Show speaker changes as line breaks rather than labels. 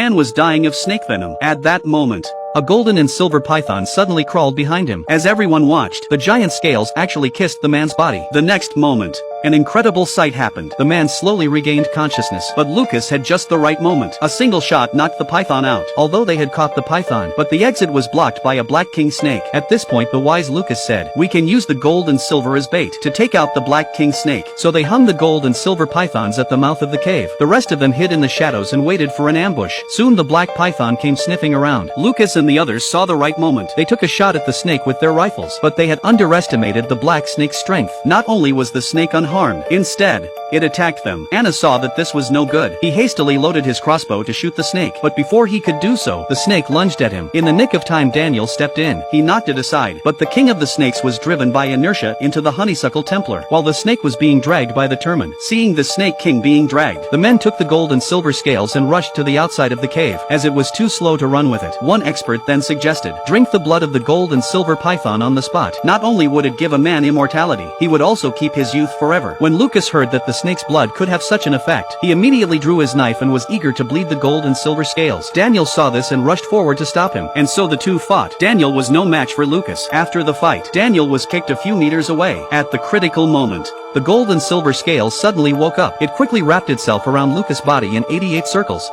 Man was dying of snake venom. At that moment, a golden and silver python suddenly crawled behind him. As everyone watched, the giant scales actually kissed the man's body. The next moment, an incredible sight happened. The man slowly regained consciousness, but Lucas had just the right moment. A single shot knocked the python out, although they had caught the python, but the exit was blocked by a black king snake. At this point the wise Lucas said, "We can use the gold and silver as bait to take out the black king snake." So they hung the gold and silver pythons at the mouth of the cave. The rest of them hid in the shadows and waited for an ambush. Soon the black python came sniffing around. Lucas and the others saw the right moment. They took a shot at the snake with their rifles, but they had underestimated the black snake's strength. Not only was the snake unharmed, instead, it attacked them. Anna saw that this was no good. He hastily loaded his crossbow to shoot the snake, but before he could do so, the snake lunged at him. In the nick of time Daniel stepped in. He knocked it aside, but the king of the snakes was driven by inertia into the honeysuckle Templar, while the snake was being dragged by the Turman. Seeing the snake king being dragged, the men took the gold and silver scales and rushed to the outside of the cave, as it was too slow to run with it. One expert then suggested, drink the blood of the gold and silver python on the spot. Not only would it give a man immortality, he would also keep his youth forever. When Lucas heard that the snake's blood could have such an effect, he immediately drew his knife and was eager to bleed the gold and silver scales. Daniel saw this and rushed forward to stop him, and so the two fought. Daniel was no match for Lucas. After the fight, Daniel was kicked a few meters away. At the critical moment, the gold and silver scales suddenly woke up. It quickly wrapped itself around Lucas' body in 88 circles.